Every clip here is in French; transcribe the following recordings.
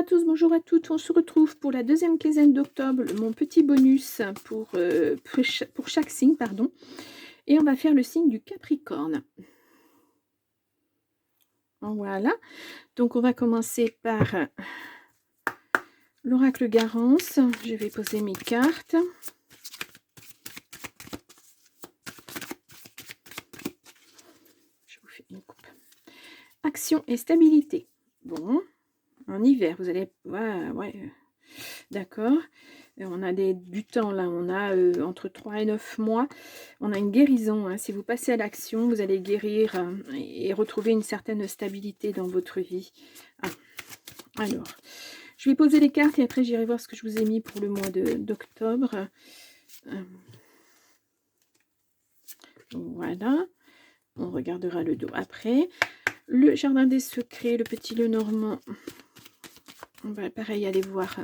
à tous, bonjour à toutes. On se retrouve pour la deuxième quinzaine d'octobre, mon petit bonus pour chaque signe, pardon. Et on va faire le signe du Capricorne. Voilà. Donc on va commencer par l'oracle Garance. Je vais poser mes cartes. Je vous fais une coupe. Action et stabilité. Bon, en hiver, vous allez... Ouais. D'accord. On a du temps là, on a entre 3 et 9 mois. On a une guérison. Hein. Si vous passez à l'action, vous allez guérir et retrouver une certaine stabilité dans votre vie. Ah. Alors, je vais poser les cartes et après j'irai voir ce que je vous ai mis pour le mois d'octobre. Voilà. On regardera le dos après. Le jardin des secrets, le petit Lenormand. On va pareil aller voir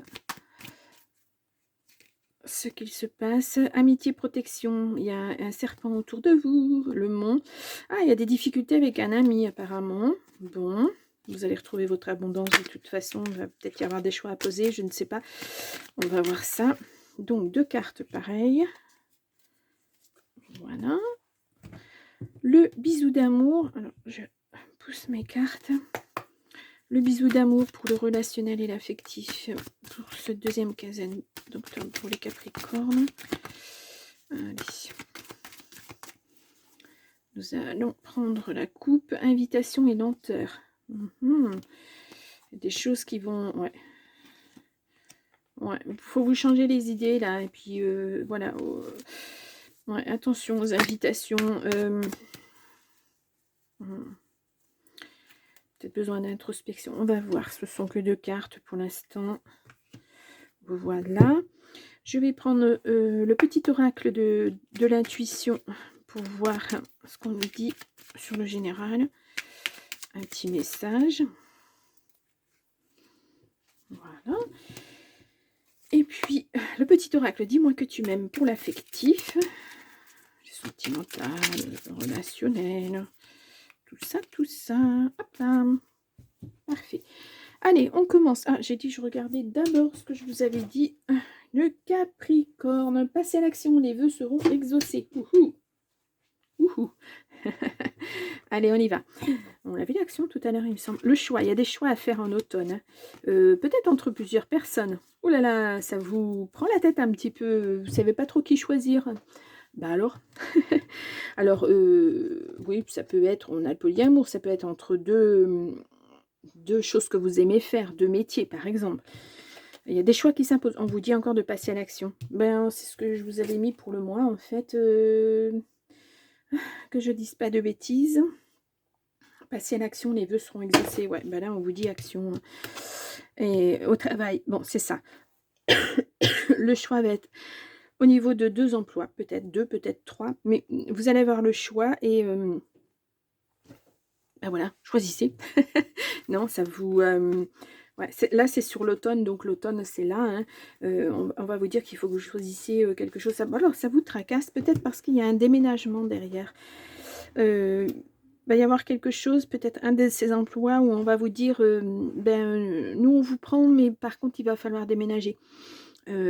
ce qu'il se passe. Amitié, protection, il y a un serpent autour de vous, le mont. Ah, il y a des difficultés avec un ami apparemment. Bon, vous allez retrouver votre abondance de toute façon. Il va peut-être y avoir des choix à poser, je ne sais pas. On va voir ça. Donc, 2 cartes pareilles. Voilà. Le bisou d'amour. Alors, je pousse mes cartes. Le bisou d'amour pour le relationnel et l'affectif pour ce deuxième quinzaine d'octobre pour les Capricornes. Allez. Nous allons prendre la coupe. Invitation et lenteur. Des choses qui vont... Ouais, il faut vous changer les idées là. Et puis voilà. Ouais, attention aux invitations. Peut-être besoin d'introspection. On va voir. Ce sont que 2 cartes pour l'instant. Voilà. Je vais prendre le petit oracle de l'intuition pour voir ce qu'on nous dit sur le général. Un petit message. Voilà. Et puis, le petit oracle, dis-moi que tu m'aimes pour l'affectif. Sentimental, relationnel. Tout ça. Hop là. Parfait. Allez, on commence. Ah, j'ai dit je regardais d'abord ce que je vous avais dit. Le Capricorne. Passez à l'action, les vœux seront exaucés. Ouhou. Allez, on y va. On avait l'action tout à l'heure, il me semble. Le choix, il y a des choix à faire en automne. Hein. Peut-être entre plusieurs personnes. Oh là là, ça vous prend la tête un petit peu. Vous ne savez pas trop qui choisir. Bah alors. Alors, oui, ça peut être, on a le polyamour, ça peut être entre deux choses que vous aimez faire, 2 métiers par exemple. Il y a des choix qui s'imposent. On vous dit encore de passer à l'action. Ben, c'est ce que je vous avais mis pour le mois, en fait. Que je dise pas de bêtises. Passer à l'action, les vœux seront exaucés. Ouais, ben là, on vous dit action. Et au travail, bon, c'est ça. Le choix va être au niveau de 2 emplois. Peut-être 2, peut-être 3. Mais vous allez avoir le choix et... ben voilà, choisissez. Non, ça vous... ouais, là, c'est sur l'automne, donc l'automne, c'est là. Hein. On va vous dire qu'il faut que vous choisissiez quelque chose. Alors, ça vous tracasse, peut-être parce qu'il y a un déménagement derrière. Va y avoir quelque chose, peut-être un de ces emplois où on va vous dire, nous, on vous prend, mais par contre, il va falloir déménager.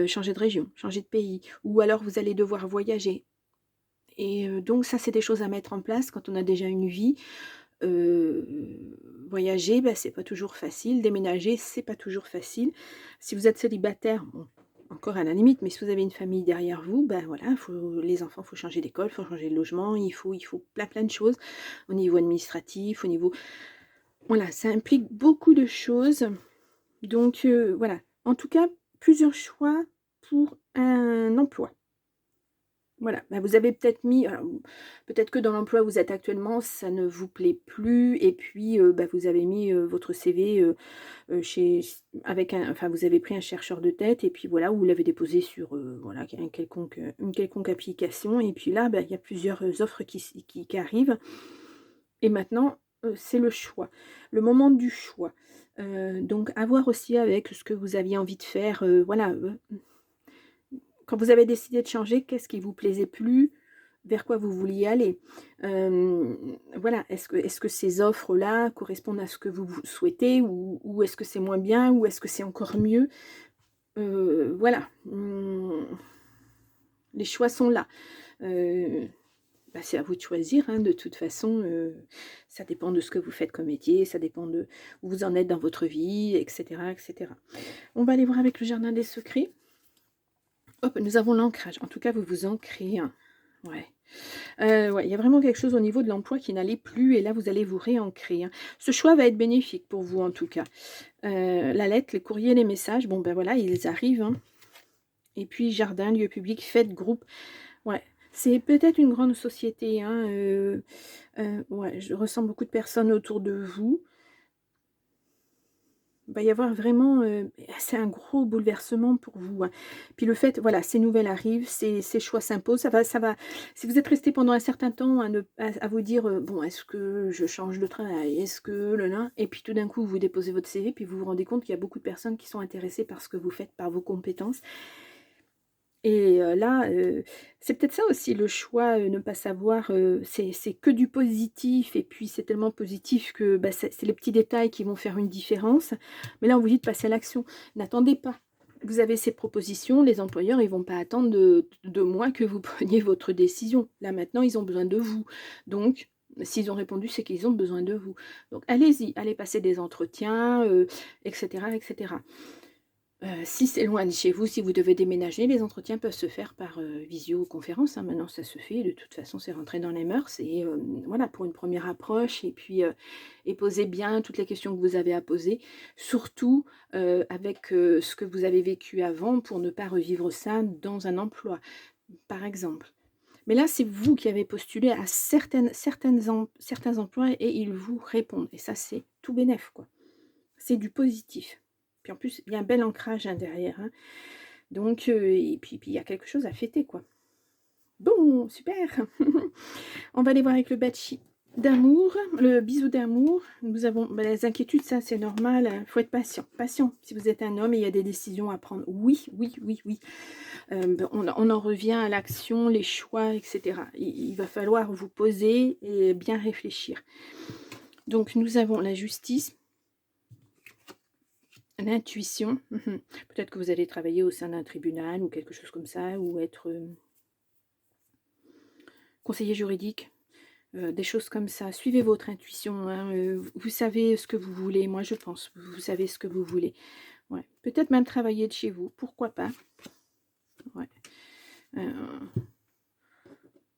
Changer de région, changer de pays. Ou alors, vous allez devoir voyager. Et donc, ça, c'est des choses à mettre en place quand on a déjà une vie. Voyager, ben, c'est pas toujours facile. Déménager, c'est pas toujours facile. Si vous êtes célibataire, bon, encore à la limite, mais si vous avez une famille derrière vous, ben voilà, les enfants, il faut changer d'école, il faut changer de logement, il faut plein de choses au niveau administratif, au niveau... Voilà, ça implique beaucoup de choses. Donc, voilà. En tout cas, plusieurs choix pour un emploi. Voilà, bah vous avez peut-être mis, peut-être que dans l'emploi où vous êtes actuellement, ça ne vous plaît plus, et puis bah, vous avez mis votre CV enfin vous avez pris un chercheur de tête, et puis voilà, vous l'avez déposé sur voilà, une quelconque application, et puis là, bah, il y a plusieurs offres qui arrivent, et maintenant, c'est le choix, le moment du choix. Donc, à voir aussi avec ce que vous aviez envie de faire, voilà. Quand vous avez décidé de changer, qu'est-ce qui vous plaisait plus? vers quoi vous vouliez aller. Voilà, est-ce que ces offres-là correspondent à ce que vous souhaitez ou est-ce que c'est moins bien ou est-ce que c'est encore mieux? Voilà, les choix sont là. Heu, Bah, c'est à vous de choisir, hein, de toute façon, ça dépend de ce que vous faites comme métier, ça dépend de où vous en êtes dans votre vie et cetera et cetera. On va aller voir avec le jardin des secrets. Hop, nous avons l'ancrage. En tout cas, vous vous ancrez, hein. Ouais. Ouais, il y a vraiment quelque chose au niveau de l'emploi qui n'allait plus et là, vous allez vous réancrer, hein. Ce choix va être bénéfique pour vous, en tout cas. La lettre, les courriers, les messages, bon, ben, voilà, ils arrivent, hein. Et puis jardin, lieu public, fête, groupe. Ouais, c'est peut-être une grande société, hein, ouais, je ressens beaucoup de personnes autour de vous. Il va y avoir vraiment, c'est un gros bouleversement pour vous, hein. Puis le fait, voilà, ces nouvelles arrivent, ces choix s'imposent, ça va si vous êtes resté pendant un certain temps à vous dire, «Bon, est-ce que je change de travail? Est-ce que le nin?» et puis tout d'un coup, vous déposez votre CV, puis vous vous rendez compte qu'il y a beaucoup de personnes qui sont intéressées par ce que vous faites, par vos compétences et là, c'est peut-être ça aussi le choix, ne pas savoir, c'est que du positif et puis c'est tellement positif que, bah, c'est les petits détails qui vont faire une différence. Mais là, on vous dit de passer à l'action. N'attendez pas. Vous avez ces propositions, les employeurs, ils vont pas attendre de mois que vous preniez votre décision. Là, maintenant, ils ont besoin de vous. Donc, s'ils ont répondu, c'est qu'ils ont besoin de vous. Donc allez-y, allez passer des entretiens, et cetera et cetera. Si c'est loin de chez vous, si vous devez déménager, les entretiens peuvent se faire par, visioconférence, hein. Maintenant ça se fait, de toute façon c'est rentré dans les mœurs et voilà pour une première approche et puis, et posez bien toutes les questions que vous avez à poser. Surtout, avec, ce que vous avez vécu avant pour ne pas revivre ça dans un emploi, par exemple. Mais là, c'est vous qui avez postulé à certains emplois et ils vous répondent et ça c'est tout bénef, quoi. C'est du positif. Puis en plus, il y a un bel ancrage, hein, derrière, hein. Donc et puis il y a quelque chose à fêter, quoi. Bon, super! On va aller voir avec le batchi d'amour, le bisou d'amour. Nous avons bah, les inquiétudes, ça c'est normal, il faut être patient. Patient si vous êtes un homme et il y a des décisions à prendre. Oui, oui, oui, oui. Bah, on en revient à l'action, les choix, et cetera. Il va falloir vous poser et bien réfléchir. Donc nous avons la justice. L'intuition, peut-être que vous allez travailler au sein d'un tribunal ou quelque chose comme ça, ou être conseiller juridique, des choses comme ça. Suivez votre intuition, hein, vous savez ce que vous voulez, moi je pense, vous savez ce que vous voulez. Ouais. Peut-être même travailler de chez vous, pourquoi pas. Ouais. Euh,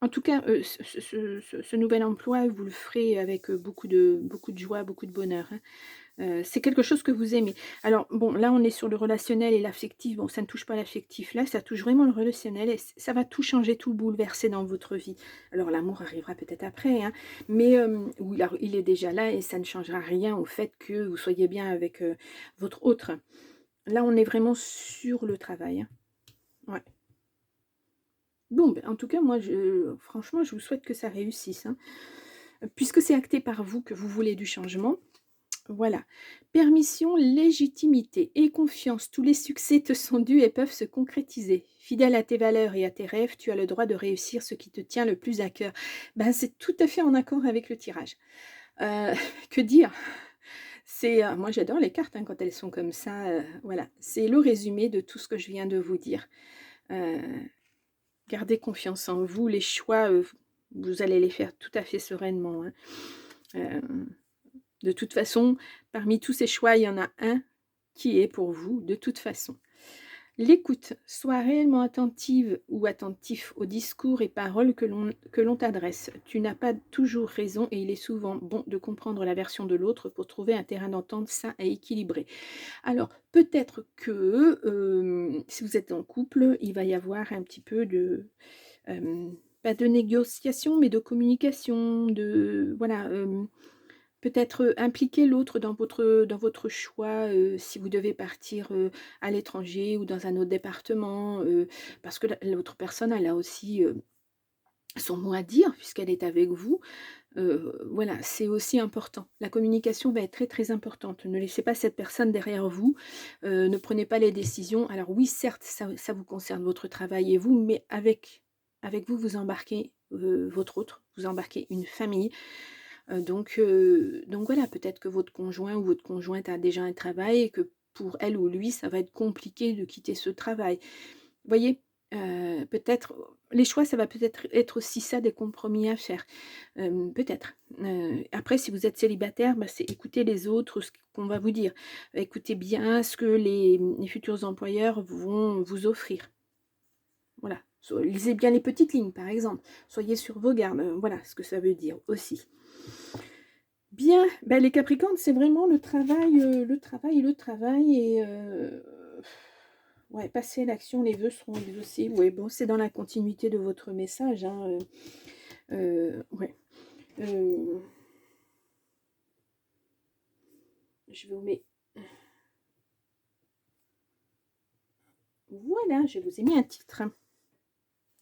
En tout cas, ce nouvel emploi, vous le ferez avec beaucoup de joie, beaucoup de bonheur, hein. C'est quelque chose que vous aimez. Alors bon, là, on est sur le relationnel et l'affectif. Bon, ça ne touche pas l'affectif là, ça touche vraiment le relationnel et ça va tout changer, tout bouleverser dans votre vie. Alors l'amour arrivera peut-être après, hein, mais ou il est déjà là et ça ne changera rien au fait que vous soyez bien avec, votre autre. Là, on est vraiment sur le travail, hein. Ouais. Bon, en tout cas, moi, franchement, je vous souhaite que ça réussisse, hein. Puisque c'est acté par vous que vous voulez du changement, voilà. Permission, légitimité et confiance, tous les succès te sont dus et peuvent se concrétiser. Fidèle à tes valeurs et à tes rêves, tu as le droit de réussir ce qui te tient le plus à cœur. Ben, c'est tout à fait en accord avec le tirage. Heu, que dire? C'est, moi j'adore les cartes, hein, quand elles sont comme ça, voilà. C'est le résumé de tout ce que je viens de vous dire. Heu, Gardez confiance en vous, les choix, vous allez les faire tout à fait sereinement, hein. Hem De toute façon, parmi tous ces choix, il y en a un qui est pour vous de toute façon. L'écoute, sois réellement attentive ou attentif aux discours et paroles que l'on t'adresse. Tu n'as pas toujours raison et il est souvent bon de comprendre la version de l'autre pour trouver un terrain d'entente sain et équilibré. Alors, peut-être que si vous êtes en couple, il va y avoir un petit peu de, pas de négociation, mais de communication, de voilà, peut-être, impliquer l'autre dans votre choix, si vous devez partir, à l'étranger ou dans un autre département, parce que l'autre personne, elle a aussi, son mot à dire puisqu'elle est avec vous. Voilà, c'est aussi important. La communication va être très, très importante. Ne laissez pas cette personne derrière vous, ne prenez pas les décisions. Alors oui, certes, ça vous concerne votre travail et vous, mais avec avec vous, vous embarquez votre autre, vous embarquez une famille. Donc voilà, peut-être que votre conjoint ou votre conjointe a déjà un travail et que pour elle ou lui, ça va être compliqué de quitter ce travail. Vous voyez? Peut-être les choix, ça va peut-être être aussi ça, des compromis à faire, peut-être. Après si vous êtes célibataire, bah, c'est écouter les autres, ce qu'on va vous dire. Écoutez bien ce que les futurs employeurs vont vous offrir. Voilà. Lisez bien les petites lignes, par exemple. Soyez sur vos gardes, voilà ce que ça veut dire aussi. Bien, bah, les Capricornes, c'est vraiment le travail et ouais, passer à l'action, les vœux seront exaucés. Ouais, bon, c'est dans la continuité de votre message, hein, ouais. Heu, je vous mets voilà, je vous ai mis un titre.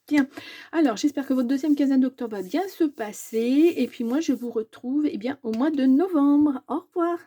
Tiens, alors j'espère que votre deuxième quinzaine d'octobre va bien se passer et puis moi je vous retrouve, eh bien, au mois de novembre. Au revoir.